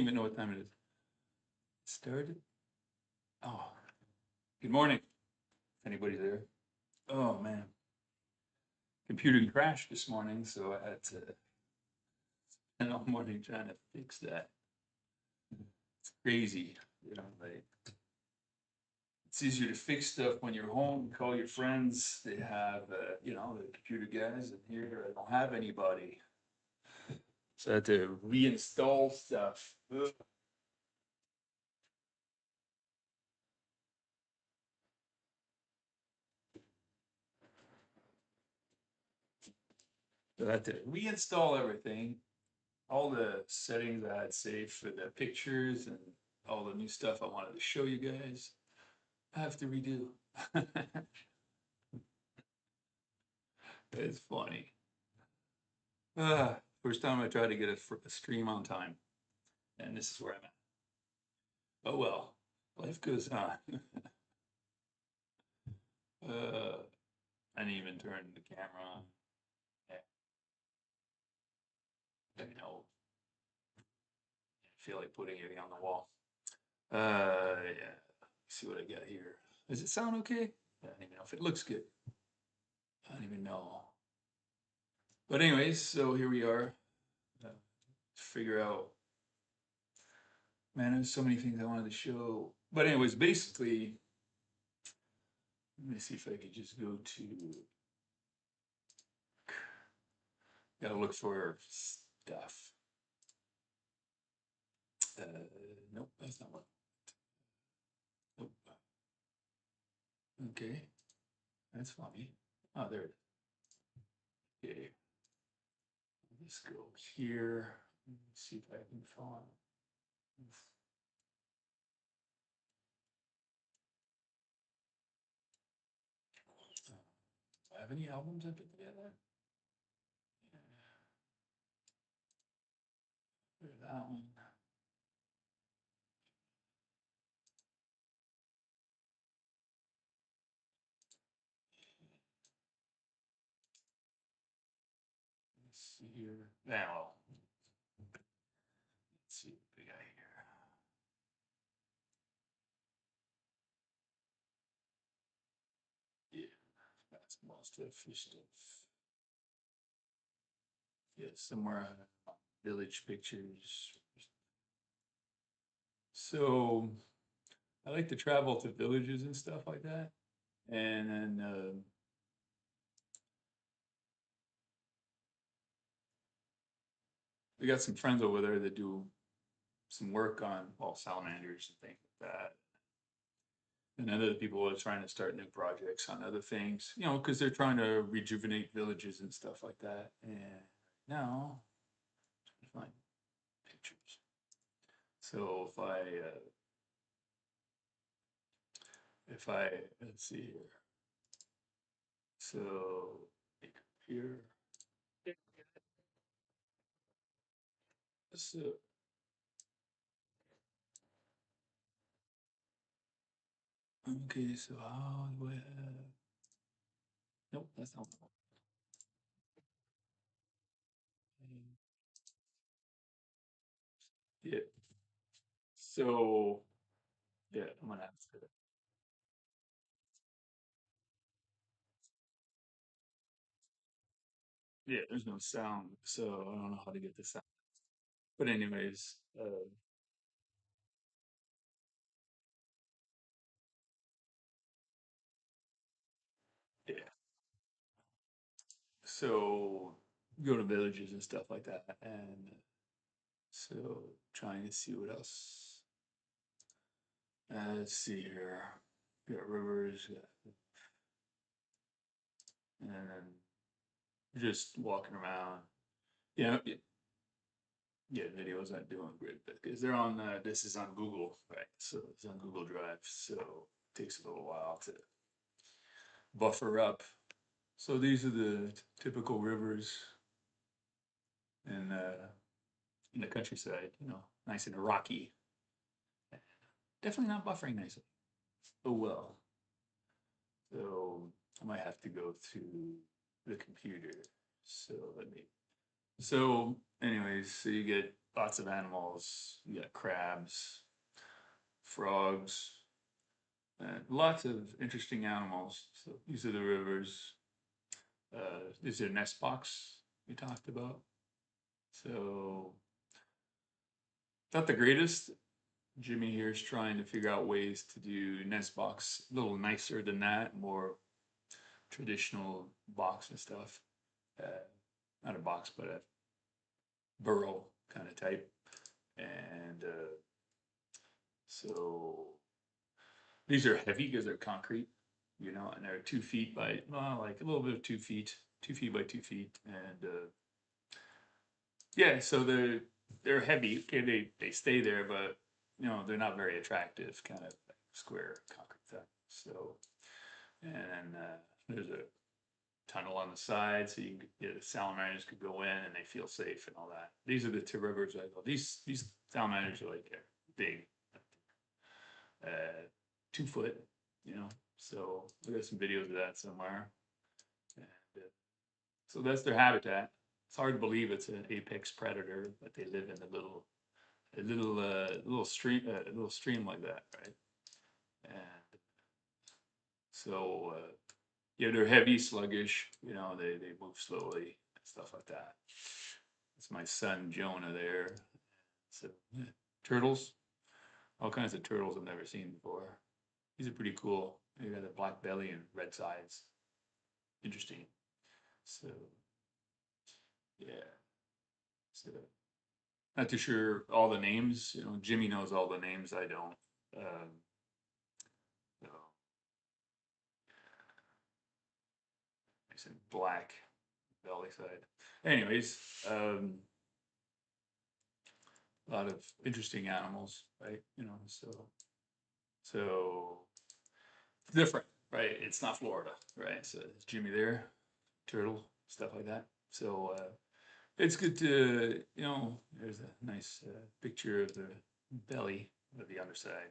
even know what time it is. It started? Oh, good morning. If anybody's there. Oh, man. Computer crashed this morning, so I had to spend all morning trying to fix that. It's crazy, like it's easier to fix stuff when you're home, call your friends, they have, the computer guys, and here I don't have anybody. So I had to reinstall stuff. Ugh. So I had to reinstall everything, all the settings I had saved for the pictures and all the new stuff I wanted to show you guys. I have to redo. It's funny. First time I tried to get a stream on time, and this is where I'm at. Oh well, life goes on. uh, I didn't even turn the camera on. Yeah, I feel like putting anything on the wall. Yeah. Let's see what I got here. Does it sound okay? I don't even know if it looks good. I don't even know. But anyways, so here we are. Figure out. Man, there's so many things I wanted to show. But anyways, basically, let me see if I could just go to. Gotta look for stuff. Nope, that's not what. Nope. Okay, that's funny. Oh, there it is. Okay, let's go here. Let me see if I can find. Do I have any albums I put together? Yeah, there's that one. Let's see here. Now, let's see what we got here. Yeah, that's most of fish stuff. Yeah, somewhere village pictures. So I like to travel to villages and stuff like that. And then we got some friends over there that do some work on, well, salamanders and things like that. And other people are trying to start new projects on other things, because they're trying to rejuvenate villages and stuff like that. And now, find pictures. So if I let's see here. So here. So okay, so how do I have? Nope, that's not what I want. Yeah. So yeah, I'm gonna have to. Yeah, there's no sound, so I don't know how to get the sound. But anyways, yeah. So go to villages and stuff like that, and so trying to see what else. Let's see here. Got rivers, and then just walking around. Yeah, yeah, videos aren't doing great because they're on. This is on Google, right? So it's on Google Drive, so it takes a little while to buffer up. So these are the typical rivers in in the countryside. Nice and rocky. Definitely not buffering nicely. Oh well. So I might have to go to the computer. So let me. So anyways, so you get lots of animals. You got crabs, frogs, and lots of interesting animals. So these are the rivers. These are nest box we talked about. So not the greatest. Jimmy here is trying to figure out ways to do nest box a little nicer than that, more traditional box and stuff. Uh, Not a box, but a burrow kind of type. And so these are heavy because they're concrete, and they're 2 feet by, well, like a little bit of 2 feet, 2 feet by 2 feet. And yeah, so they're heavy. Okay, they stay there, but they're not very attractive, kind of like square concrete thing. So, and there's a tunnel on the side, so you can the salamanders could go in and they feel safe and all that. These are the two rivers I go. These salamanders are like big, uh, 2 foot, So we got some videos of that somewhere. And, so that's their habitat. It's hard to believe it's an apex predator, but they live in a little stream like that, right? And so yeah, they're heavy, sluggish. They move slowly and stuff like that. It's my son Jonah there. So yeah. Turtles, all kinds of turtles I've never seen before. These are pretty cool. They got a black belly and red sides. Interesting. So yeah. So not too sure all the names. Jimmy knows all the names. I don't. So I said black belly side. Anyways, a lot of interesting animals, right? So it's different, right? It's not Florida, right? So it's Jimmy there, turtle, stuff like that. So it's good to, there's a nice picture of the belly of the underside.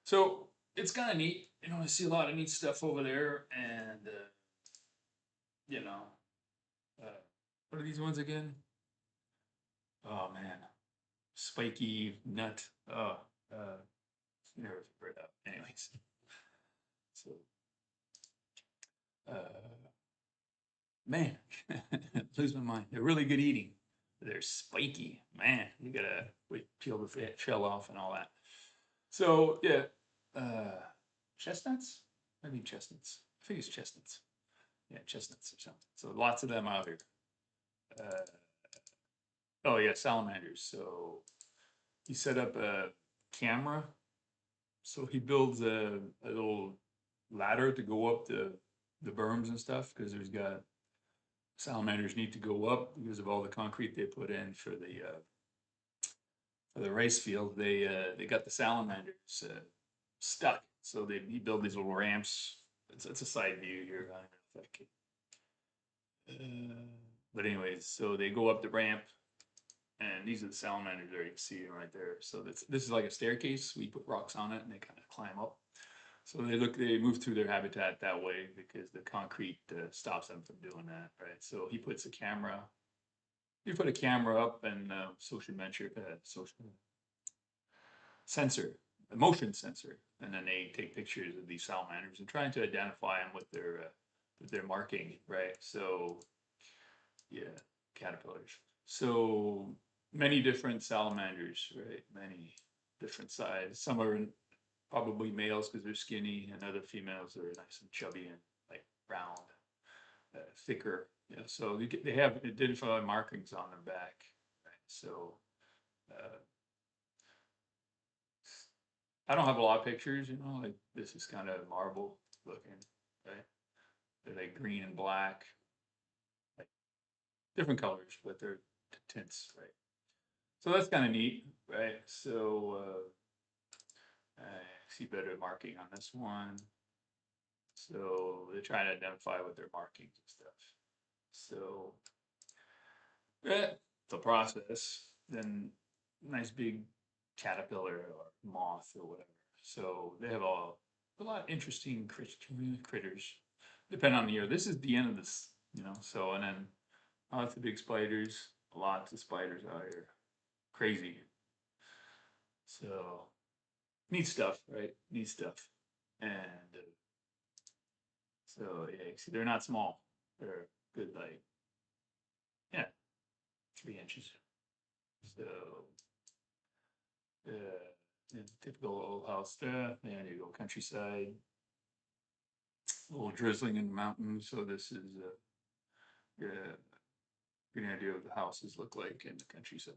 So it's kind of neat. I see a lot of neat stuff over there. And, you know, uh, what are these ones again? Oh, man. Spiky nut. Oh, uh, never figured it out. Anyways, so, uh, man, lose my mind. They're really good eating. They're spiky. Man, you gotta peel the shell off and all that. So, yeah, uh, chestnuts? I mean chestnuts. I think it's chestnuts. Yeah, chestnuts or something. So lots of them out here. Uh, oh yeah, salamanders. So he set up a camera. So he builds a little ladder to go up the berms and stuff because there's got salamanders need to go up because of all the concrete they put in for the rice field. They got the salamanders stuck. So he built these little ramps. It's a side view here. I don't know if I can. But anyways, so they go up the ramp, and these are the salamanders there. You can see them right there. So this is like a staircase. We put rocks on it, and they kind of climb up. So they move through their habitat that way because the concrete stops them from doing that, right? So he puts a camera. You put a camera up and social sensor, a motion sensor, and then they take pictures of these salamanders and trying to identify them with their marking, right? So yeah, caterpillars. So many different salamanders, right? Many different sizes. Some are probably males because they're skinny, and other females are nice and chubby and like round, thicker. Yeah, so they have identified markings on their back, right? So uh, I don't have a lot of pictures, like this is kind of marble looking, right? They're like green and black, like different colors, but they're tints, right? So that's kind of neat, right? So I see better marking on this one. So they try to identify with their markings and stuff. So yeah, the process. Then nice big caterpillar or moth or whatever. So they have a lot of interesting critters, depending on the year. This is the end of this, So and then lots of big spiders, lots of spiders out here. crazy. So neat stuff, right? Neat stuff. And so yeah, see, they're not small. They're good, like yeah, 3 inches. So yeah, typical old house stuff. There you go, countryside. A little drizzling in the mountains. So this is yeah, good idea what the houses look like in the countryside.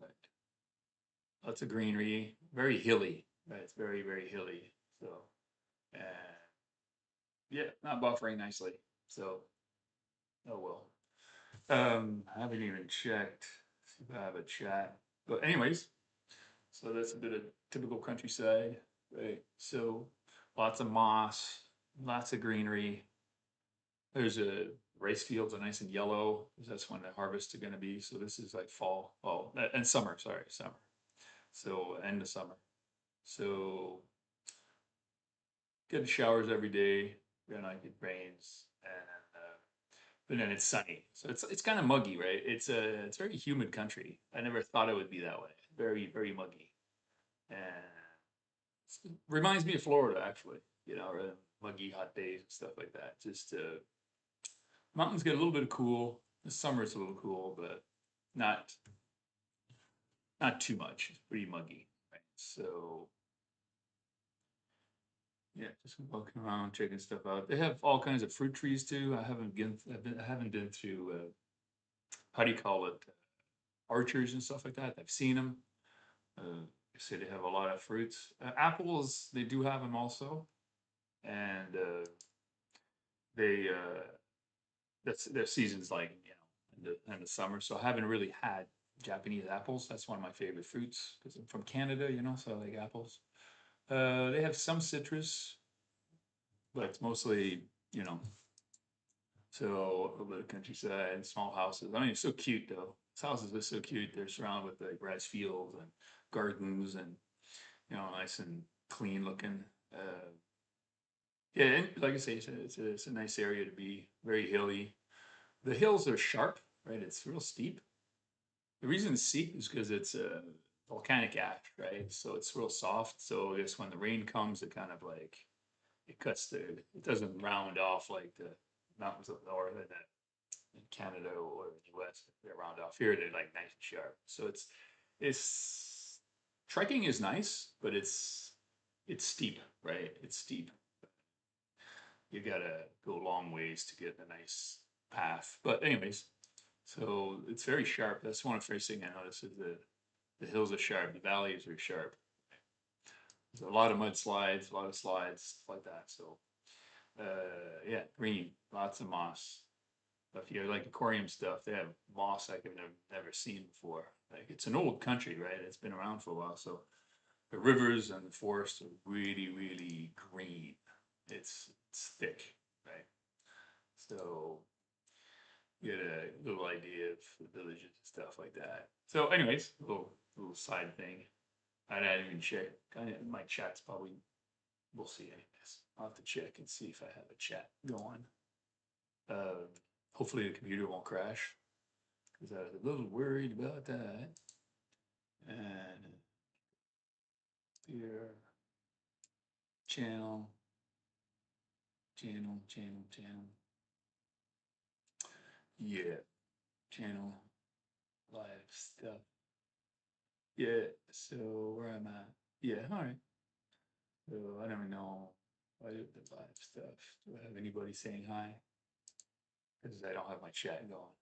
Lots of greenery, very hilly. Right, it's very hilly. So and yeah, not buffering nicely. So oh well. I haven't even checked. See if I have a chat. But anyways, so that's a bit of typical countryside, right? So lots of moss, lots of greenery. There's a rice fields are nice and yellow because that's when the harvest is going to be. So this is like fall, oh, and summer. Sorry, summer. So end of summer. So get showers every day. Then I get rains, and but then it's sunny. So it's kind of muggy, right? It's a very humid country. I never thought it would be that way. Very muggy, and it reminds me of Florida actually. Muggy hot days and stuff like that. Just mountains get a little bit of cool. The summer it's a little cool, but not not too much. It's pretty muggy, right? So yeah, just walking around, checking stuff out. They have all kinds of fruit trees too. I haven't been through how do you call it, orchards and stuff like that. I've seen them. They say they have a lot of fruits. Apples, they do have them also, and they that's their seasons like in the summer. So I haven't really had Japanese apples. That's one of my favorite fruits because I'm from Canada, so I like apples. They have some citrus, but it's mostly you know so a little bit of countryside, small houses. I mean, it's so cute though. These houses are so cute. They're surrounded with like rice fields and gardens and nice and clean looking. Uh, yeah, and like I say, it's a nice area to be. Very hilly. The hills are sharp, right? It's real steep. The reason it's steep is because it's a volcanic ash, right? So it's real soft. So I guess when the rain comes, it kind of like it doesn't round off like the mountains up north and in Canada or in the US. They're round off here. They're like nice and sharp. So it's trekking is nice, but it's steep, right? It's steep. You gotta go long ways to get a nice path. But anyways, so it's very sharp. That's one of the first thing I noticed is the hills are sharp, the valleys are sharp. There's a lot of mudslides, a lot of slides, stuff like that. So yeah, green, lots of moss. If you like aquarium stuff, they have moss like I've never seen before. Like it's an old country, right? It's been around for a while. So the rivers and the forests are really green. It's thick, right? So you get a little idea of the villages and stuff like that. So, anyways, little side thing. I didn't even check. My chat's probably we'll see. Anyways, I'll have to check and see if I have a chat going. Uh, Hopefully the computer won't crash because I was a little worried about that. And here, channel, channel. Yeah, channel, live stuff. Yeah, so where am I? Yeah, all right. So I don't know. I do the live stuff. Do I have anybody saying hi? Because I don't have my chat going.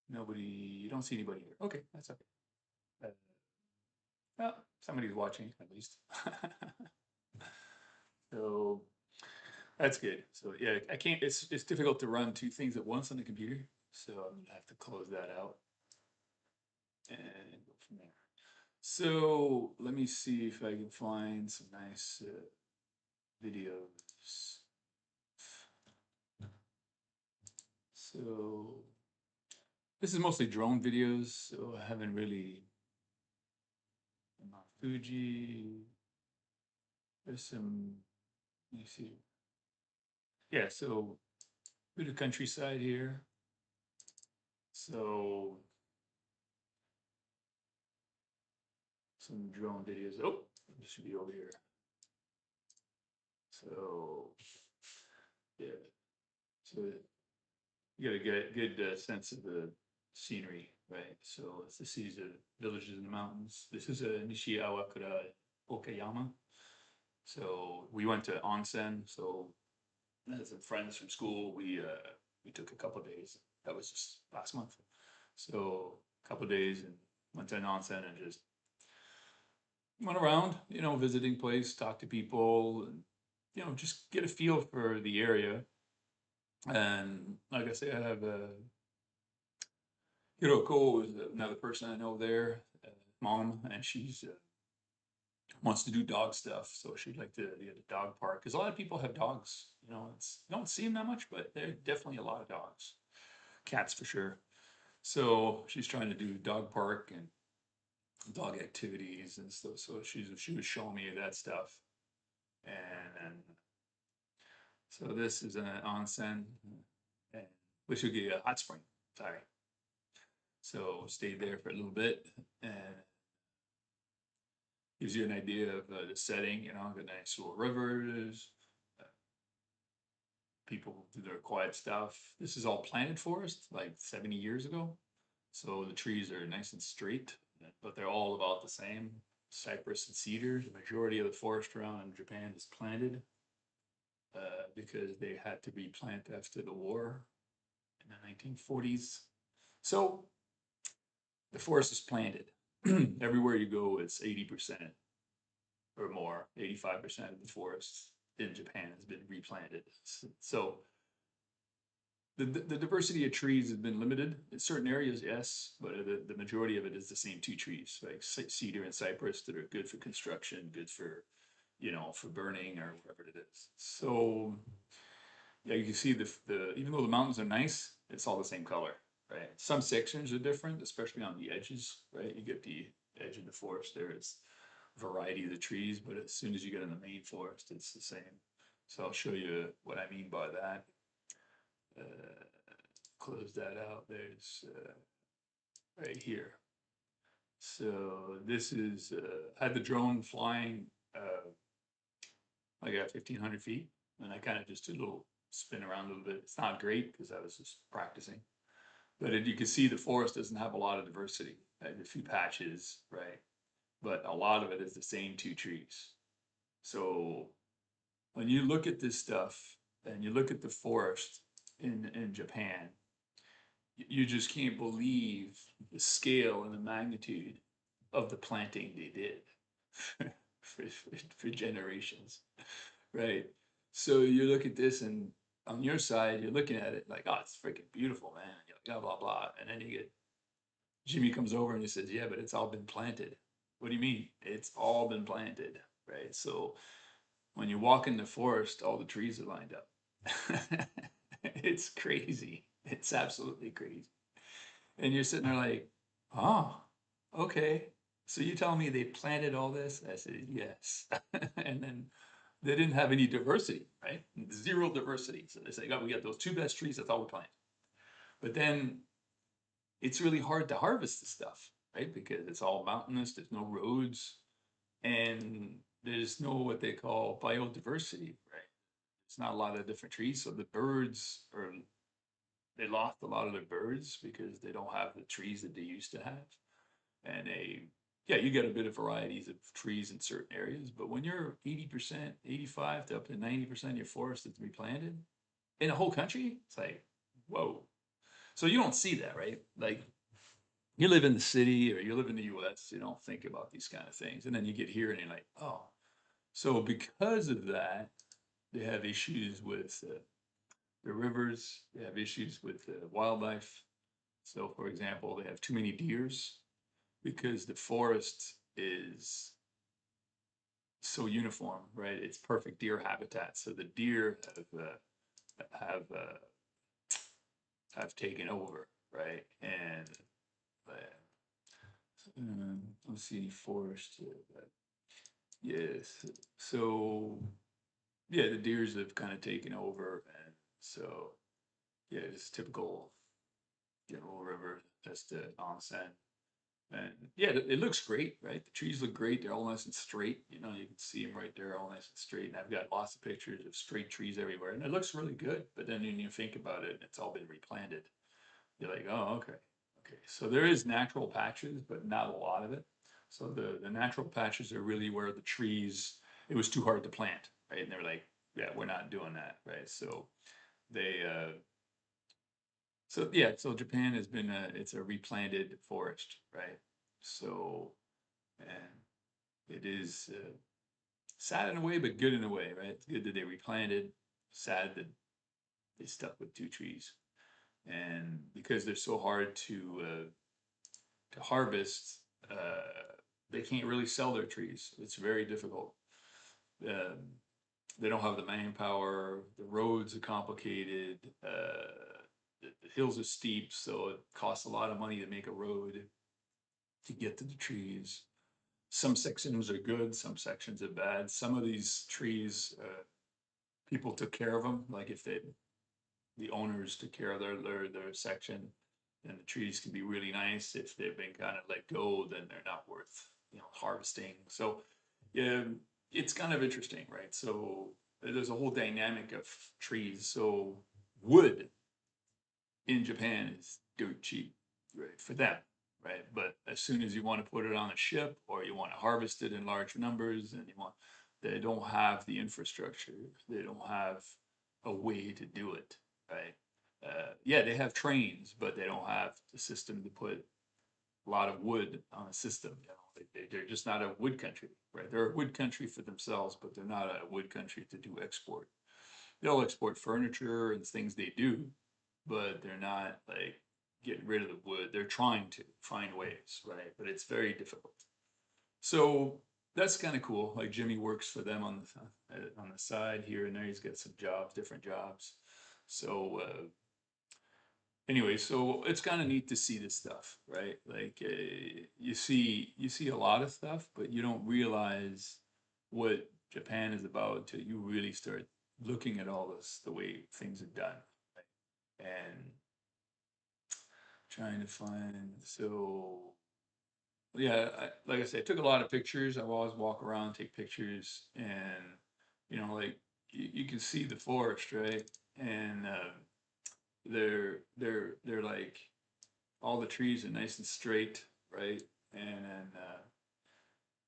Nobody, you don't see anybody here. Okay, that's okay. Uh, well, somebody's watching at least. So that's good. So yeah, I can't. It's difficult to run two things at once on the computer. So I'm gonna have to close that out and go from there. So let me see if I can find some nice videos. So this is mostly drone videos, so I haven't really Mount Fuji. There's some. Let me see. Yeah, so bit of countryside here. So some drone videos. Oh, this should be over here. So yeah, so you get a good sense of the scenery, right? So this is the villages in the mountains. This is a Nishiawakura Okayama. So we went to onsen. So as some friends from school, we took a couple of days. That was just last month. So a couple of days and went to an onsen and just went around, visiting place, talk to people, and just get a feel for the area. And like I say, I have Hiroko is another person I know there, mom, and she's wants to do dog stuff, so she'd like to be at a dog park because a lot of people have dogs. It's you don't see them that much, but there are definitely a lot of dogs, cats for sure. So she's trying to do dog park and dog activities and stuff. So she was showing me that stuff, and so this is an onsen, and which would be a hot spring. Sorry. So stayed there for a little bit, and gives you an idea of the setting. The nice little rivers. uh, People do their quiet stuff. This is all planted forest, like 70 years ago. So the trees are nice and straight, but they're all about the same. Cypress and cedar. The majority of the forest around in Japan is planted because they had to replant after the war in the 1940s. So the forest is planted. Everywhere you go, it's 80% or more. 85% of the forest in Japan has been replanted. So the diversity of trees has been limited in certain areas, yes, but the majority of it is the same two trees, like cedar and cypress, that are good for construction, good for for burning or whatever it is. So yeah, you can see the even though the mountains are nice, it's all the same color, right? Some sections are different, especially on the edges, right? You get the edge of the forest there, it's variety of the trees, but as soon as you get in the main forest, it's the same. So I'll show you what I mean by that. Uh, Close that out. There's right here. So this is I had the drone flying like at 1,500 feet, and I kind of just did a little spin around a little bit. It's not great because I was just practicing, but you can see the forest doesn't have a lot of diversity. A few patches, right? But a lot of it is the same two trees. So when you look at this stuff and you look at the forest in Japan, you just can't believe the scale and the magnitude of the planting they did for generations, right? So you look at this, and on your side, you're looking at it like, oh, it's freaking beautiful, man. You're like, blah, blah, blah. And then you get Jimmy comes over and he says, yeah, but it's all been planted. What do you mean? It's all been planted, right? So when you walk in the forest, all the trees are lined up. It's crazy. It's absolutely crazy. And you're sitting there like, oh, okay. So you tell me they planted all this? I said, yes. And then they didn't have any diversity, right? Zero diversity. So they say, oh, we got those two best trees, that's all we plant. But then it's really hard to harvest the stuff, right? Because it's all mountainous, there's no roads, and there's no what they call biodiversity, right? It's not a lot of different trees. So the birds are, they lost a lot of their birds because they don't have the trees that they used to have. And yeah, you get a bit of varieties of trees in certain areas, but when you're 80%, 85 to up to 90% of your forest that's replanted in a whole country, it's like, whoa. So you don't see that, right? Like you live in the city or you live in the US, you don't think about these kind of things. And then you get here and you're like, oh. So because of that, they have issues with the rivers, they have issues with wildlife. So, for example, they have too many deers because the forest is so uniform, right? It's perfect deer habitat. So the deer have uh, have taken over, right? And I don't see any forest here, but yes. So yeah, the deers have kind of taken over, and so yeah, it's typical, River. That's the onsen. And yeah, it looks great, right? The trees look great. They're all nice and straight. You know, you can see them right there, all nice and straight. And I've got lots of pictures of straight trees everywhere, and it looks really good. But then when you think about it, it's all been replanted. You're like, oh, okay, okay. So there is natural patches, but not a lot of it. So the natural patches are really where the trees, it was too hard to plant, right? And they were like, yeah, we're not doing that, right? So they so yeah, so Japan has been it's a replanted forest, right? So and it is sad in a way, but good in a way, right? It's good that they replanted. Sad that they stuck with two trees, and because they're so hard to harvest, they can't really sell their trees. It's very difficult. Um, they don't have the manpower. The roads are complicated. The hills are steep, so it costs a lot of money to make a road to get to the trees. Some sections are good, some sections are bad. Some of these trees, people took care of them. Like if the owners took care of their section, then the trees can be really nice. If they've been kind of let go, then they're not worth harvesting. So yeah, it's kind of interesting, right? So there's a whole dynamic of trees. So wood in Japan is dirt cheap, right, for them, right? But as soon as you want to put it on a ship or you want to harvest it in large numbers and they don't have the infrastructure, they don't have a way to do it, right? Yeah, they have trains, but they don't have the system to put a lot of wood on a system. They're just not a wood country, right? They're a wood country for themselves, but they're not a wood country to do export. They'll export furniture and things they do, but they're not like getting rid of the wood. They're trying to find ways, right? But it's very difficult. So that's kind of cool. Like Jimmy works for them on the side here and there. He's got some jobs, different jobs. So anyway, so it's kind of neat to see this stuff, right? Like you see a lot of stuff, but you don't realize what Japan is about until you really start looking at all this, the way things are done, right? And trying to find so yeah, like I said, I took a lot of pictures. I always walk around, take pictures, and like you can see the forest, right? And they're like all the trees are nice and straight, right? And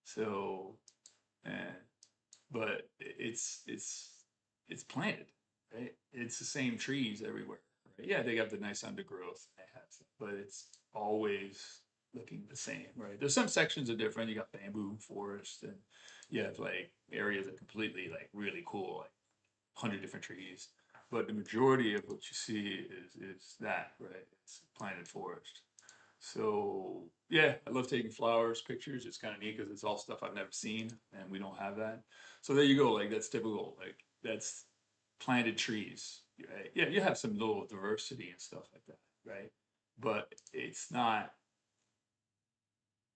so and but it's planted, right? It's the same trees everywhere. Right? Yeah, they got the nice undergrowth, they have, but it's always looking the same, right? There's some sections are different. You got bamboo forest, and you have like areas that are completely like really cool, like 100 different trees. But the majority of what you see is that, right? It's planted forest. So yeah, I love taking flowers, pictures. It's kind of neat because it's all stuff I've never seen, and we don't have that. So there you go. Like that's typical. Like that's planted trees. Right? Yeah, you have some little diversity and stuff like that, right? But it's not.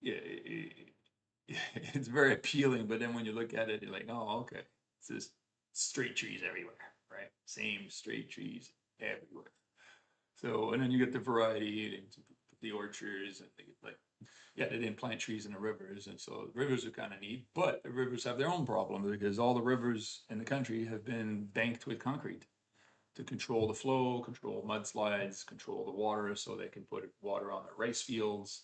Yeah, it's very appealing. But then when you look at it, you're like, oh, okay, it's just straight trees everywhere, right? Same straight trees everywhere. So, and then you get the variety and the orchards and like, yeah, they didn't plant trees in the rivers. And so the rivers are kind of neat, but the rivers have their own problems because all the rivers in the country have been banked with concrete to control the flow, control mudslides, control the water so they can put water on the rice fields.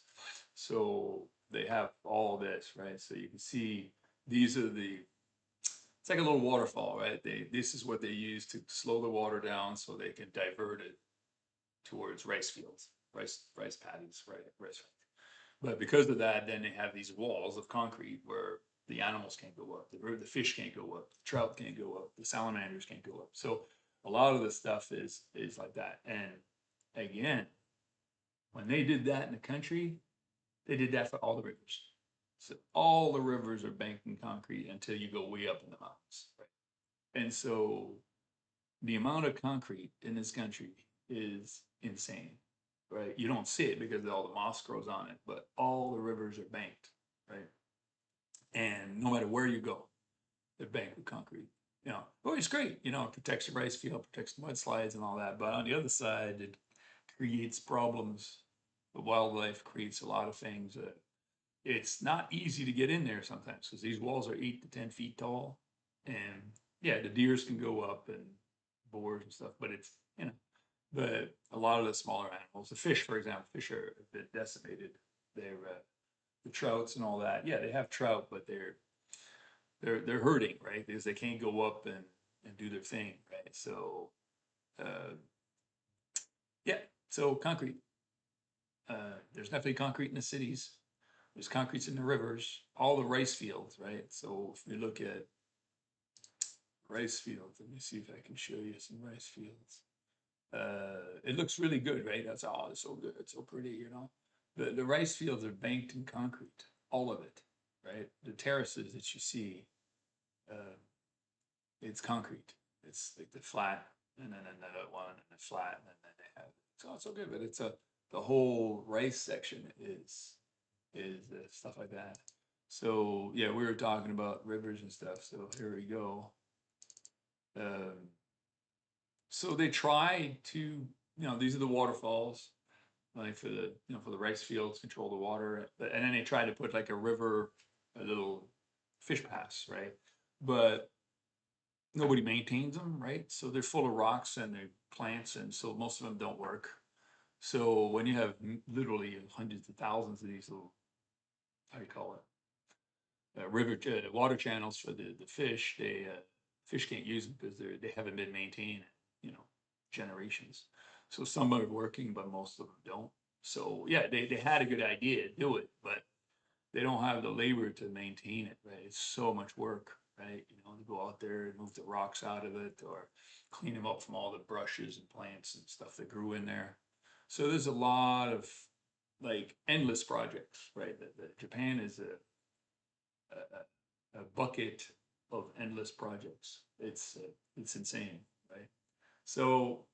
So they have all this, right? So you can see these are it's like a little waterfall, right? This is what they use to slow the water down so they can divert it towards rice fields, rice paddies, right? Rice. But because of that, then they have these walls of concrete where the animals can't go up, the fish can't go up, the trout can't go up, the salamanders can't go up. So a lot of the stuff is like that. And again, when they did that in the country, they did that for all the rivers. So all the rivers are banked in concrete until you go way up in the mountains. Right? And so the amount of concrete in this country is insane, right? You don't see it because all the moss grows on it, but all the rivers are banked, right? And no matter where you go, they're banked with concrete. Oh, it's great. It protects the rice field, protects the mudslides and all that. But on the other side, it creates problems the wildlife creates a lot of things that it's not easy to get in there sometimes because these walls are 8 to 10 feet tall, and yeah, the deers can go up and boars and stuff, but it's but a lot of the smaller animals, the fish, for example, fish are a bit decimated. They're the trouts and all that. Yeah, they have trout, but they're hurting, right? Because they can't go up and do their thing, right? So uh, yeah, so concrete. There's definitely concrete in the cities. There's concretes in the rivers, all the rice fields, right? So if you look at rice fields, let me see if I can show you some rice fields. It looks really good, right? That's oh, it's so good, it's so pretty, you know. The rice fields are banked in concrete, all of it, right? The terraces that you see, uh, it's concrete. It's like the flat, and then another one, and the flat, and then they have. So it's so good, but it's a the whole rice section is stuff like that. So yeah, we were talking about rivers and stuff. So here we go. Um, so they try to, these are the waterfalls, like for the, for the rice fields, control the water, and then they try to put like a river, a little fish pass, right? But nobody maintains them, right? So they're full of rocks and they're plants, and so most of them don't work. So when you have literally hundreds of thousands of these little, how do you call it, water channels for the fish, fish can't use them because they haven't been maintained, generations. So some are working, but most of them don't. So yeah, they had a good idea to do it, but they don't have the labor to maintain it, right? It's so much work, right? To go out there and move the rocks out of it or clean them up from all the brushes and plants and stuff that grew in there. So there's a lot of like endless projects, right? Japan is a bucket of endless projects. It's insane, right? So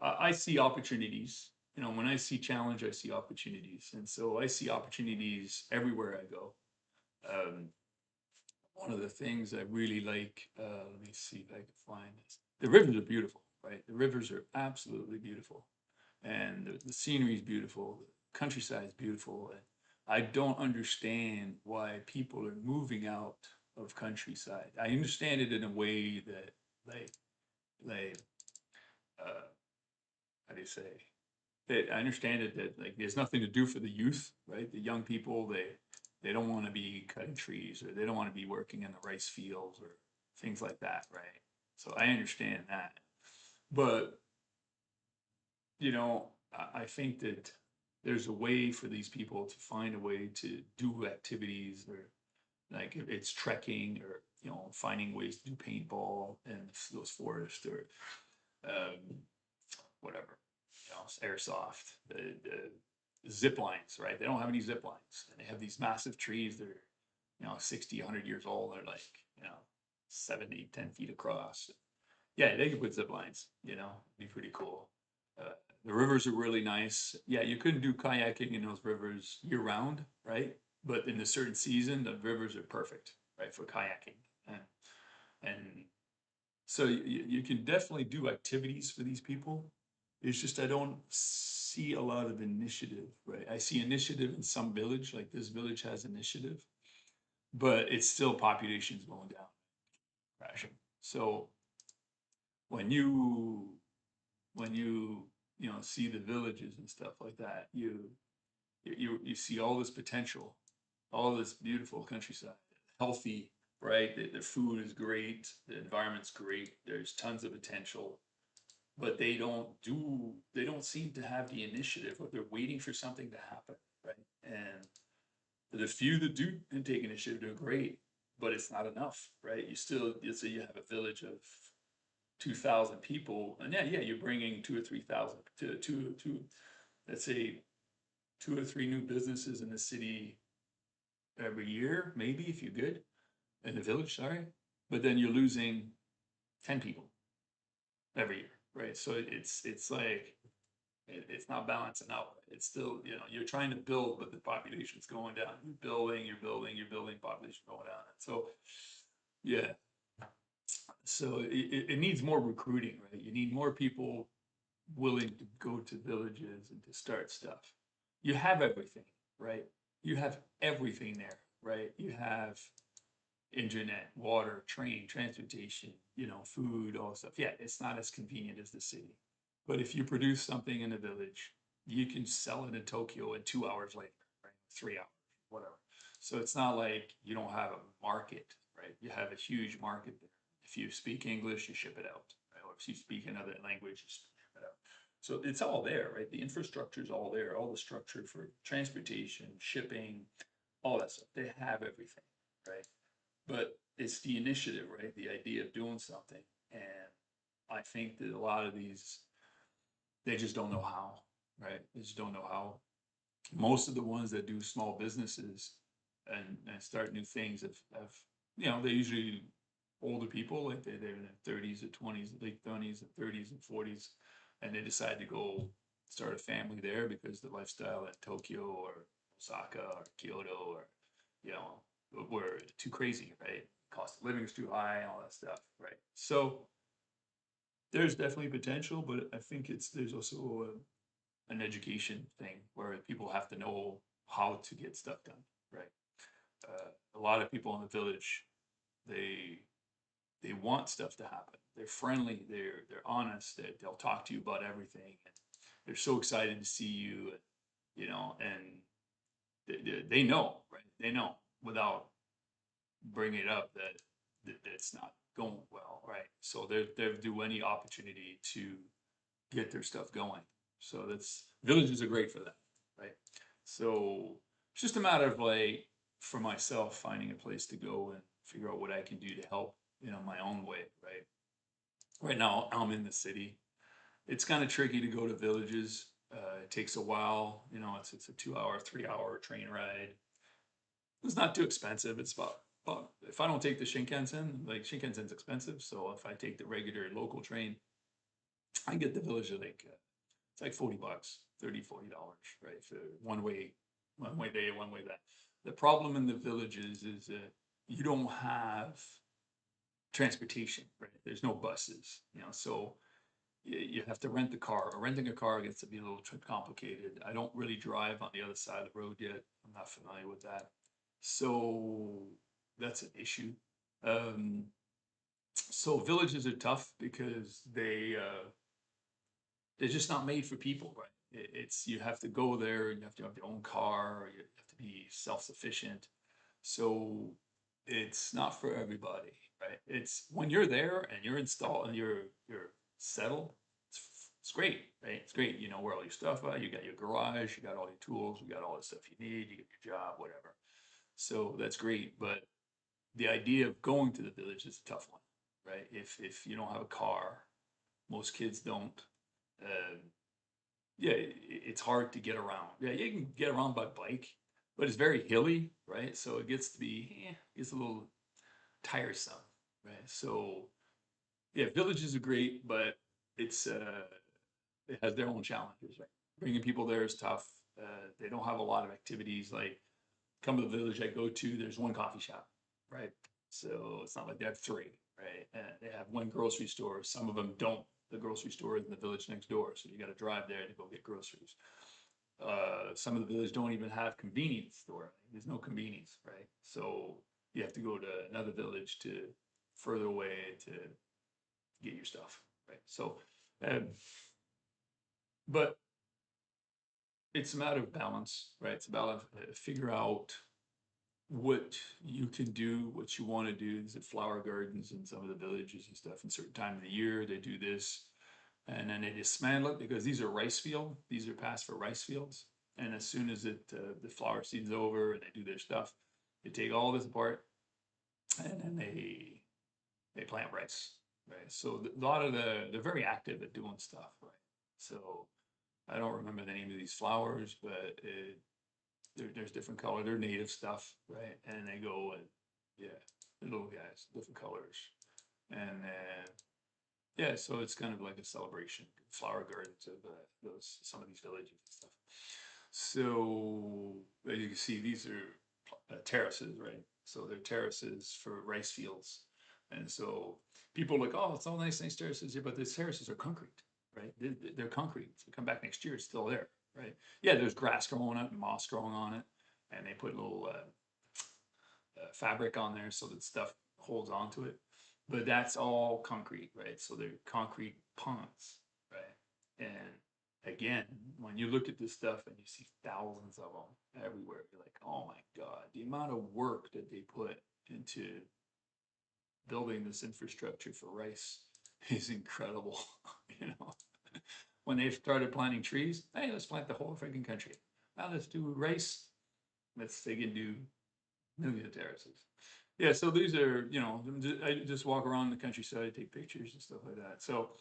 I see opportunities. When I see challenge, I see opportunities, and so I see opportunities everywhere I go. Um, One of the things I really like, let me see if I can find this. The rivers are beautiful, right? The rivers are absolutely beautiful, and the scenery is beautiful. The countryside is beautiful. And I don't understand why people are moving out of countryside. I understand it in a way that, like, uh, how do you say? I understand it that like there's nothing to do for the youth, right? The young people, they don't want to be cutting trees or they don't want to be working in the rice fields or things like that, right? So I understand that. But, I think that there's a way for these people to find a way to do activities or like if it's trekking or, finding ways to do paintball in those forests or um, whatever, airsoft, the zip lines, right? They don't have any zip lines, and they have these massive trees that are, 60, 100 years old. They're like, 70, 10 feet across. Yeah, they could put zip lines, be pretty cool. Uh, the rivers are really nice. Yeah, you couldn't do kayaking in those rivers year round, right? But in a certain season, the rivers are perfect, right, for kayaking. And so you can definitely do activities for these people. It's just I don't see a lot of initiative, right? I see initiative in some village, like this village has initiative, but it's still population's going down, crashing. So when you when see the villages and stuff like that, you see all this potential, all this beautiful countryside, healthy, right? The food is great, the environment's great, there's tons of potential, but they don't seem to have the initiative or they're waiting for something to happen, right? And the few that do take initiative do great, but it's not enough, right? Let's say you have a village of 2,000 people, and yeah, you're bringing 2 or 3,000 to let's say 2 or 3 new businesses in the city every year, maybe if you're good in the village, sorry, but then you're losing 10 people every year, right? So it's like it's not balancing out. It's still, you're trying to build, but the population's going down. You're building, population going down. So, yeah. So it needs more recruiting, right? You need more people willing to go to villages and to start stuff. You have everything, right? You have everything there, right? You have internet, water, train, transportation, food, all that stuff. Yeah, it's not as convenient as the city. But if you produce something in a village, you can sell it in Tokyo in 2 hours later, right? 3 hours, whatever. So it's not like you don't have a market, right? You have a huge market there. If you speak English, you ship it out, right? Or if you speak another language, you ship it out. So it's all there, right? The infrastructure is all there, all the structure for transportation, shipping, all that stuff. They have everything, right? But it's the initiative, right? The idea of doing something. And I think that a lot of these, they just don't know how, right? They just don't know how. Most of the ones that do small businesses and start new things they're usually older people, like they're in their 30s or 20s, late 20s and 30s and 40s, and they decide to go start a family there because the lifestyle in Tokyo or Osaka or Kyoto or, you know, were too crazy, right? Cost of living is too high, all that stuff, right? So there's definitely potential, but I think there's also an education thing where people have to know how to get stuff done, right? A lot of people in the village, they they want stuff to happen. They're friendly. They're honest. They'll talk to you about everything. And they're so excited to see you. And they know, right? They know without bringing it up that it's not going well, right? So they'll do any opportunity to get their stuff going. So that's villages are great for that, right? So it's just a matter of like for myself finding a place to go and figure out what I can do to help, my own way, right? Right now I'm in the city. It's kind of tricky to go to villages. It takes a while, it's a 2 hour, 3 hour train ride. It's not too expensive. It's about if I don't take the Shinkansen, like Shinkansen's expensive, so if I take the regular local train, I can get the village at like it's like $40, 30, $40, right? For one way day, one way that. The problem in the villages is that you don't have transportation, right? There's no buses, so you have to rent the car. Renting a car gets to be a little complicated. I don't really drive on the other side of the road yet. I'm not familiar with that. So that's an issue. Um, so villages are tough because they're just not made for people, right? It's you have to go there, you have to have your own car, or you have to be self-sufficient. So it's not for everybody, right? It's when you're there and you're installed and you're settled, it's great, right? It's great. You know where all your stuff are. You got your garage, you got all your tools, you got all the stuff you need, you get your job, whatever. So that's great. But the idea of going to the village is a tough one, right? If you don't have a car, most kids don't. Uh, yeah, it's hard to get around. Yeah, you can get around by bike, but it's very hilly, right? So it gets to be, it's a little tiresome, right? So yeah, villages are great, but it's it has their own challenges, right? Bringing people there is tough. They don't have a lot of activities. Like come to the village I go to, there's one coffee shop, right? So it's not like they have three, right? And they have one grocery store. Some of them don't. The grocery store is in the village next door, so you got to drive there to go get groceries. Some of the villages don't even have convenience store. There's no convenience, right? So you have to go to another village to further away to get your stuff, right? So, um, but it's a matter of balance, right? It's about figure out what you can do, what you want to do. There's flower gardens in some of the villages and stuff. In certain time of the year, they do this, and then they dismantle it because these are rice field. These are passed for rice fields, and as soon as the flower season's over and they do their stuff, they take all this apart, and then they plant rice, right? So a lot of they're very active at doing stuff, right? So I don't remember the name of these flowers, but there's different color. They're native stuff, right? And they go and yeah, the little guys, different colors, and yeah, so it's kind of like a celebration, flower gardens of those some of these villages and stuff. So as you can see, these are terraces, right? So they're terraces for rice fields, and so people are like, oh, it's all nice, nice terraces here, but these terraces are concrete, right? They're concrete. So come back next year, it's still there, right? Yeah, there's grass growing up, moss growing on it, and they put little fabric on there so that stuff holds onto it. But that's all concrete, right? So they're concrete ponds, right? And again, when you look at this stuff and you see thousands of them everywhere, you're like, oh my God, the amount of work that they put into building this infrastructure for rice is incredible. You know, when they started planting trees, hey, let's plant the whole freaking country. Now let's do rice. They can do millions of terraces. Yeah, so these are, I just walk around the countryside, take pictures and stuff like that. So,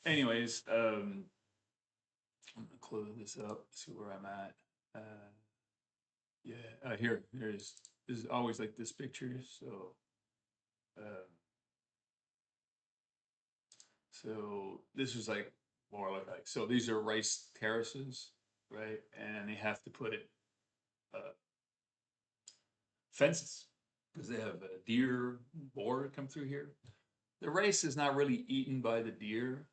anyways, I'm gonna close this up, see where I'm at. Uh, yeah, there's always like this picture. Um, so this was like more like so these are rice terraces, right? And they have to put it fences because they have a deer, boar come through here. The rice is not really eaten by the deer,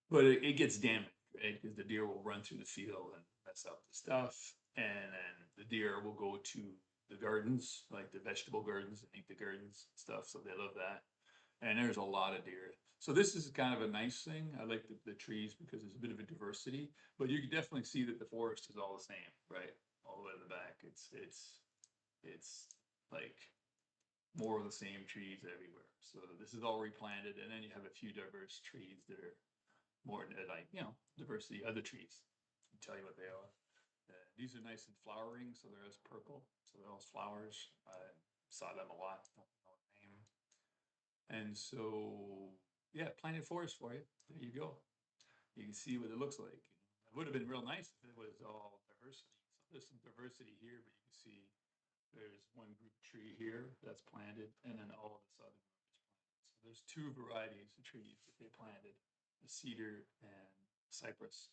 but it gets damaged, right? Because the deer will run through the field and mess up the stuff, and then the deer will go to the gardens, like the vegetable gardens, and eat the gardens and stuff. So they love that. And there's a lot of deer. So this is kind of a nice thing. I like the trees because there's a bit of a diversity, but you can definitely see that the forest is all the same, right? All the way to the back. It's like more of the same trees everywhere. So this is all replanted, and then you have a few diverse trees that are more like diversity other trees. I'll tell you what they are. These are nice and flowering, so they're as purple. So they're all flowers. I saw them a lot. Don't know what name. And so yeah, planted forest for you. There you go. You can see what it looks like. It would have been real nice if it was all diversity. So there's some diversity here, but you can see there's one group tree here that's planted, and then all of this other group is planted. So there's two varieties of trees that they planted, the cedar and cypress.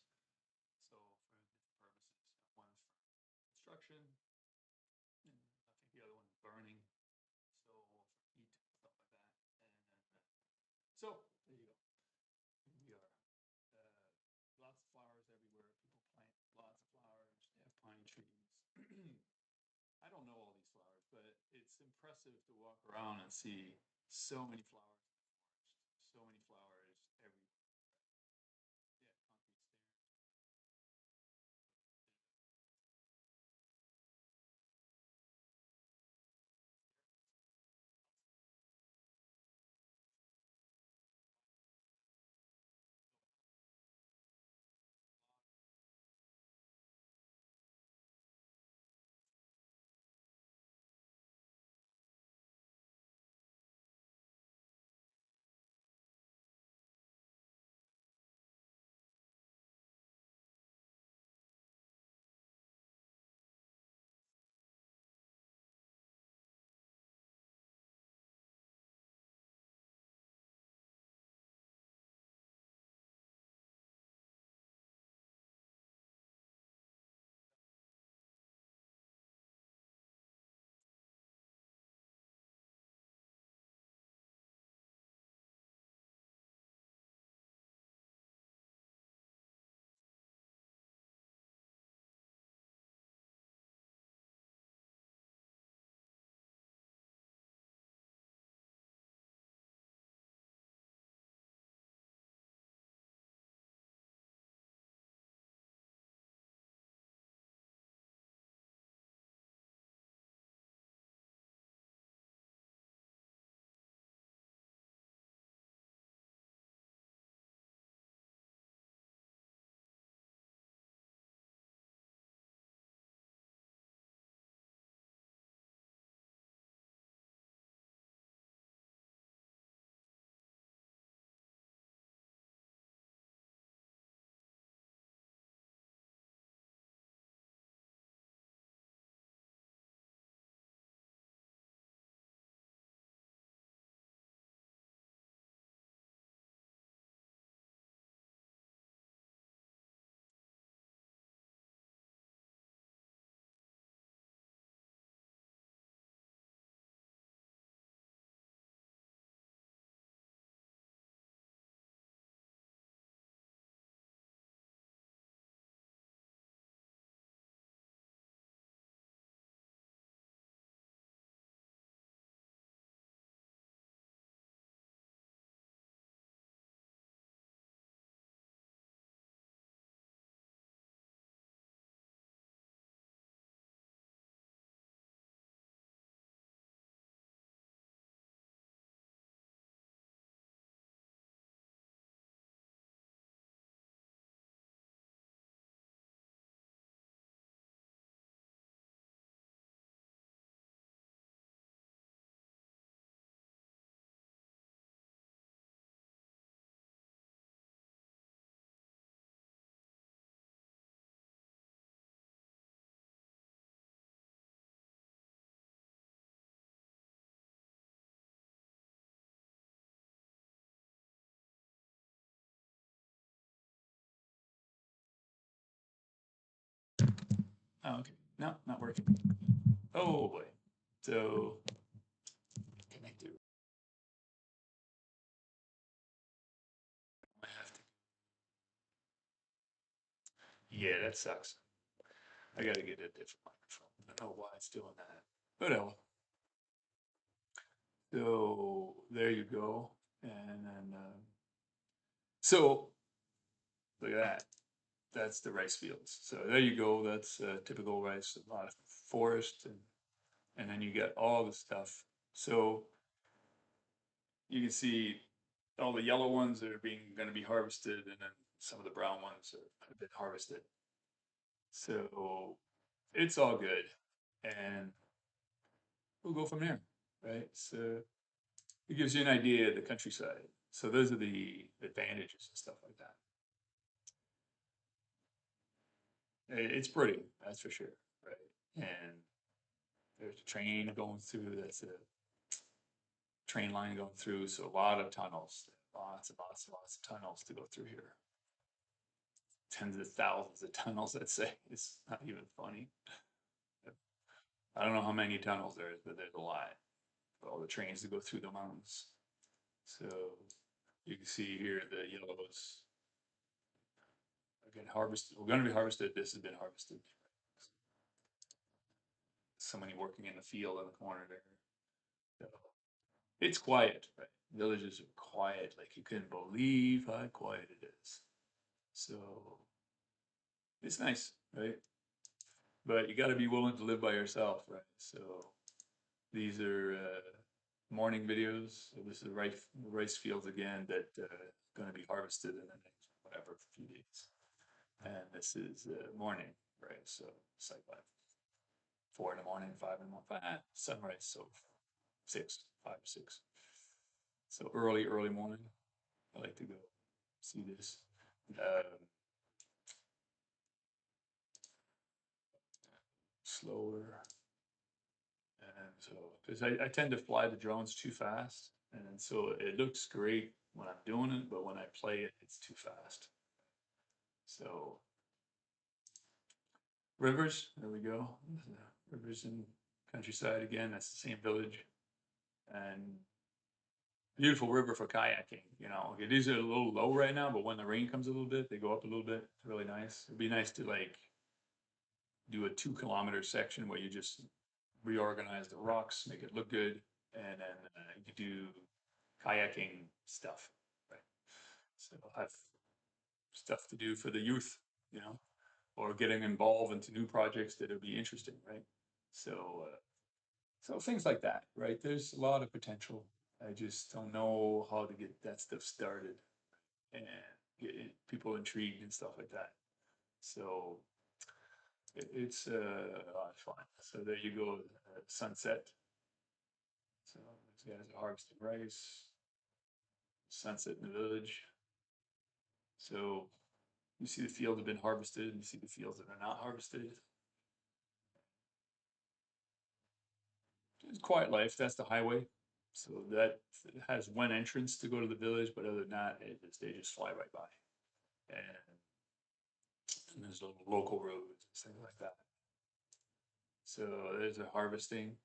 So for different purposes, one's for construction, and I think the other one's burning. So for heat and stuff like that. So there you go. Here we are. Lots of flowers everywhere. People plant lots of flowers. They have pine trees. I don't know all these flowers, but it's impressive to walk around and see so many flowers in the forest, so many flowers everywhere. Yeah, concrete stairs. Oh, okay. No, not working. Oh boy. So connected. I have to. Yeah, that sucks. I gotta get a different microphone. I don't know why it's doing that. But oh, so there you go. And then, so look at that. That's the rice fields. So there you go. That's typical rice, a lot of forest, and then you get all the stuff. So you can see all the yellow ones that are being going to be harvested, and then some of the brown ones have been harvested. So it's all good, and we'll go from there, right? So it gives you an idea of the countryside. So those are the advantages and stuff like that. It's pretty, that's for sure, right? And there's a train going through. That's a train line going through. So a lot of tunnels, lots and lots and lots of tunnels to go through here. Tens of thousands of tunnels. I'd say it's not even funny. I don't know how many tunnels there is, but there's a lot. All the trains that go through the mountains. So you can see here the yellows again harvested. We're going to be harvested. This has been harvested. Somebody working in the field in the corner there. So it's quiet, right? Villages are quiet, like you couldn't believe how quiet it is. So it's nice, right? But you got to be willing to live by yourself, right? So these are morning videos. So this is rice fields again that going to be harvested in the next whatever few days. And this is morning, right? So it's like what, 4 in the morning, 5 in the morning, sunrise. So 6, 5 or 6. So early morning. I like to go see this. Slower. And so, because I tend to fly the drones too fast. And so it looks great when I'm doing it, but when I play it, it's too fast. So rivers, there we go. Rivers in countryside again. That's the same village, and beautiful river for kayaking. You know, okay, these are a little low right now, but when the rain comes a little bit, they go up a little bit. It's really nice. It'd be nice to like do a 2 kilometer section where you just reorganize the rocks, make it look good, and then you could do kayaking stuff, right? So I'll have stuff to do for the youth, you know, or getting involved into new projects that would be interesting, right? So, so things like that, right? There's a lot of potential. I just don't know how to get that stuff started and get people intrigued and stuff like that. So it's a lot of fun. So there you go, sunset. So these guys are harvesting rice, sunset in the village. So you see the fields have been harvested, and you see the fields that are not harvested. It's quiet life. That's the highway. So that has one entrance to go to the village, but other than that, they just fly right by. And there's little local roads and things like that. So there's a harvesting.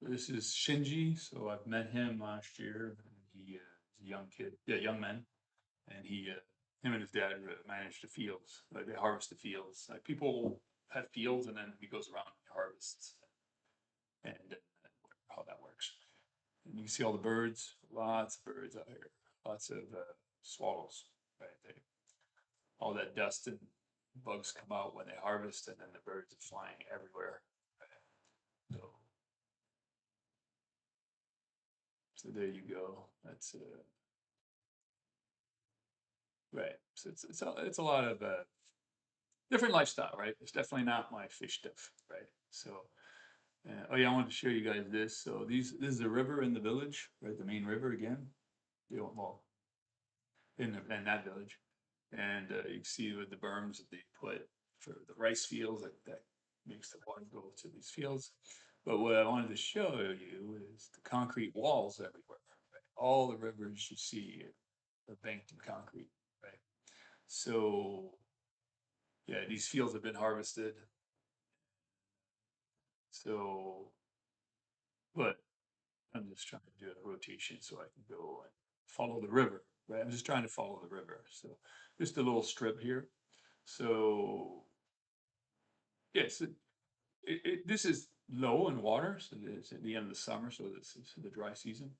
This is Shinji. So I've met him last year. He is a young kid, yeah, young man, and him and his dad manage the fields. Like they harvest the fields. Like people have fields, and then he goes around and harvests, and how that works. And you can see all the birds. Lots of birds out here. Lots of swallows. Right, all that dust and bugs come out when they harvest, and then the birds are flying everywhere. Right? So there you go. That's right. So it's a lot of different lifestyle, right? It's definitely not my fish stuff, right? So oh yeah, I wanted to show you guys this. So this is a river in the village, right? The main river again. You know, well, in that village, and you can see with the berms that they put for the rice fields that makes the water go to these fields. But what I wanted to show you is the concrete walls everywhere. Right? All the rivers you see are banked in concrete, right? So yeah, these fields have been harvested, So, but I'm just trying to do a rotation so I can go and follow the river, right? I'm just trying to follow the river. So just a little strip here. So yes, this is low in water, so it's at the end of the summer, so this is the dry season.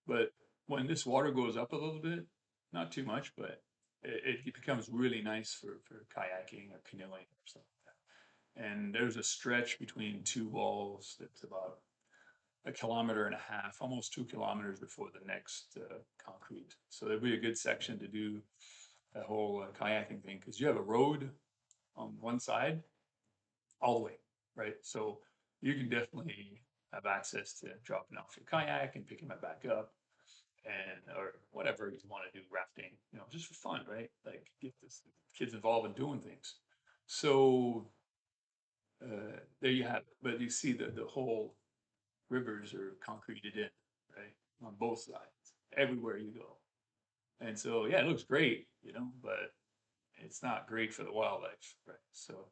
But when this water goes up a little bit, not too much, but it becomes really nice for kayaking or canoeing or something like that. And there's a stretch between two walls that's about a kilometer and a half, almost 2 kilometers before the next concrete. So there'd be a good section to do a whole kayaking thing because you have a road on one side all the way, right? So you can definitely have access to dropping off your kayak and picking it back up and or whatever you want to do, rafting, just for fun, right? Like get this kids involved in doing things. So there you have it. But you see the whole rivers are concreted in, right? On both sides, everywhere you go. And so yeah, it looks great, but it's not great for the wildlife, right? So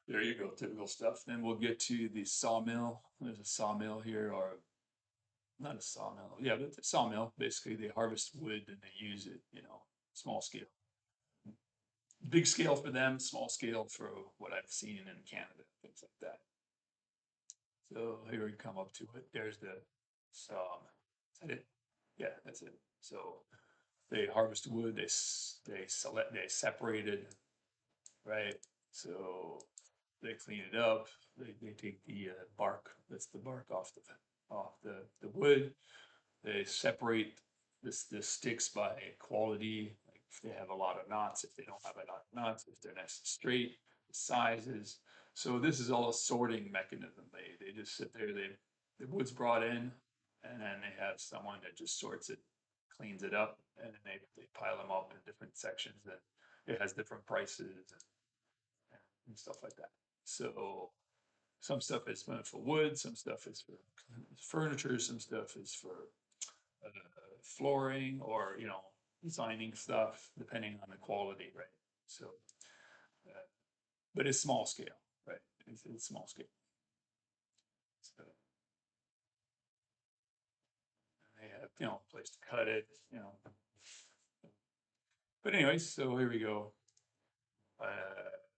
there you go, typical stuff. Then we'll get to the sawmill. There's a sawmill here, or not a sawmill. Yeah, but it's a sawmill. Basically, they harvest wood and they use it, small scale. Big scale for them, small scale for what I've seen in Canada, things like that. So here we come up to it. There's the saw. Is that it? Yeah, that's it. So they harvest wood. They select. They separate it, right? So they clean it up. They take the bark. That's the bark off the wood. They separate the sticks by quality. Like if they have a lot of knots, if they don't have a lot of knots, if they're nice and straight, the sizes. So this is all a sorting mechanism. They just sit there. The wood's brought in, and then they have someone that just sorts it, cleans it up, and then they pile them up in different sections. And it has different prices and stuff like that. So some stuff is meant for wood, some stuff is for furniture, some stuff is for uh, flooring or, designing stuff, depending on the quality, right? So, uh, but it's small scale, right? It's small scale. So they have, a place to cut it. But anyways, so here we go.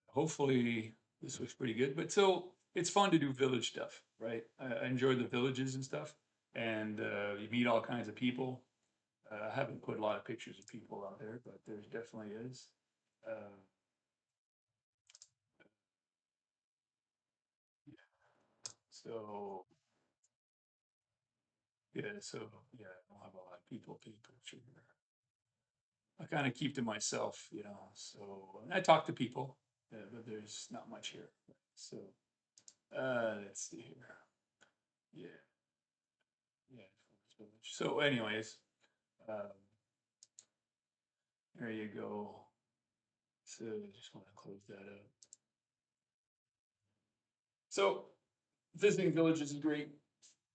Hopefully this looks pretty good. But so it's fun to do village stuff, right? I enjoy the villages and stuff, and you meet all kinds of people. I haven't put a lot of pictures of people out there, but there's definitely is. Uh, so yeah, yeah, I don't have a lot of people taking pictures. I kind of keep to myself. So and I talk to people, but there's not much here. So let's see here. Yeah, yeah. So, anyways, um, there you go. So I just want to close that up. So visiting villages is great.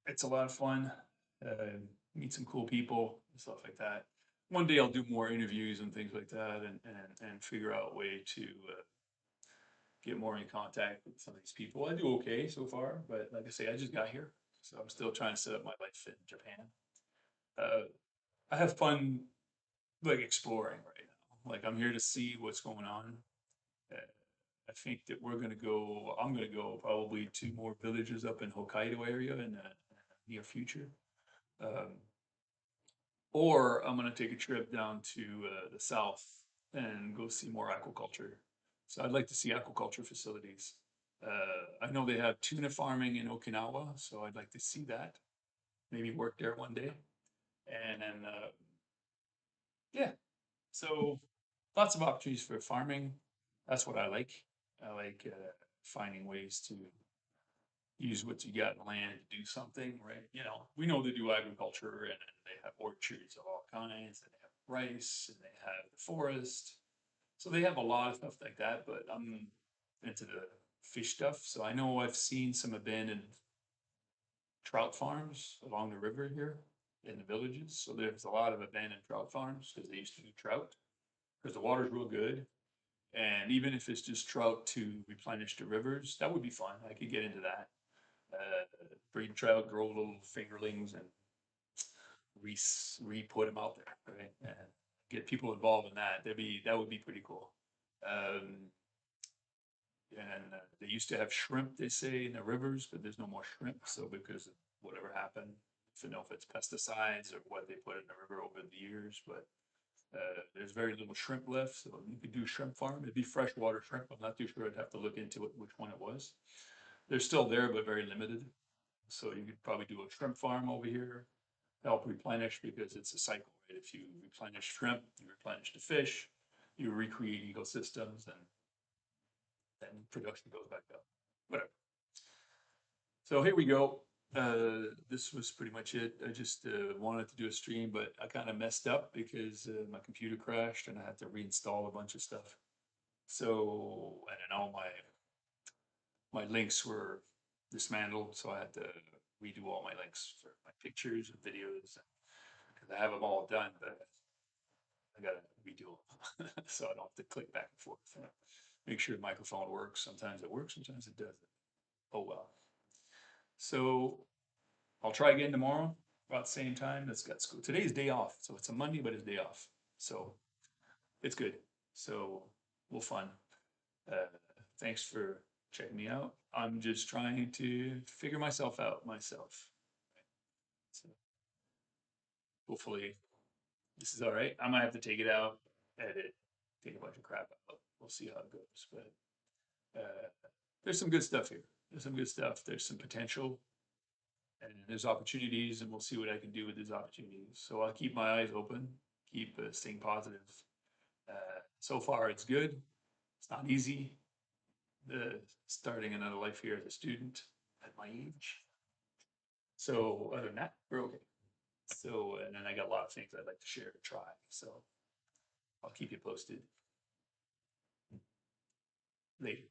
It's a lot of fun. Meet some cool people and stuff like that. One day I'll do more interviews and things like that, and figure out a way to get more in contact with some of these people. I do okay so far, but like I say, I just got here, so I'm still trying to set up my life in Japan. Uh, I have fun like exploring right now. Like I'm here to see what's going on. Uh, I think that we're gonna go. I'm gonna go probably to more villages up in Hokkaido area in the near future. Um, or I'm gonna take a trip down to the south and go see more aquaculture. So I'd like to see aquaculture facilities. I know they have tuna farming in Okinawa, so I'd like to see that. Maybe work there one day. And then, yeah, so lots of opportunities for farming. That's what I like. I like finding ways to use what you got in land to do something, right? We know they do agriculture and they have orchards of all kinds, and they have rice and they have the forest. So they have a lot of stuff like that, but I'm into the fish stuff. So I know I've seen some abandoned trout farms along the river here in the villages. So there's a lot of abandoned trout farms because they used to do trout because the water's real good And even if it's just trout to replenish the rivers, that would be fun. I could get into that. Breed trout, grow little fingerlings, and re-put them out there, right? And get people involved in that. That would be pretty cool. Um, and they used to have shrimp, they say, in the rivers, but there's no more shrimp. So because of whatever happened, I don't know if it's pesticides or what they put in the river over the years, but there's very little shrimp left. So you could do shrimp farm. It'd be freshwater shrimp. I'm not too sure. I'd have to look into it, which one it was. They're still there, but very limited. So you could probably do a shrimp farm over here, help replenish because it's a cycle, right? If you replenish shrimp, you replenish the fish, you recreate ecosystems, and then production goes back up. Whatever. So here we go. This was pretty much it. I just wanted to do a stream, but I kind of messed up because my computer crashed and I had to reinstall a bunch of stuff. So, and then all my links were dismantled, so I had to redo all my links for my pictures and videos because I have them all done, but I gotta redo them so I don't have to click back and forth. Make sure the microphone works. Sometimes it works, sometimes it doesn't. Oh well. So I'll try again tomorrow about the same time. That's got school. Today's day off, so it's a Monday, but it's day off, so it's good. So we'll fun. Uh, Thanks for checking me out. I'm just trying to figure myself out myself. So hopefully this is all right. I might have to take it out, edit, take a bunch of crap out. We'll see how it goes. But there's some good stuff here. There's some good stuff. There's some potential and there's opportunities, and we'll see what I can do with these opportunities. So I'll keep my eyes open, keep staying positive. So far, it's good. It's not easy. Starting another life here as a student at my age. So other than that, we're okay. So and then I got a lot of things I'd like to share to try. So I'll keep you posted later.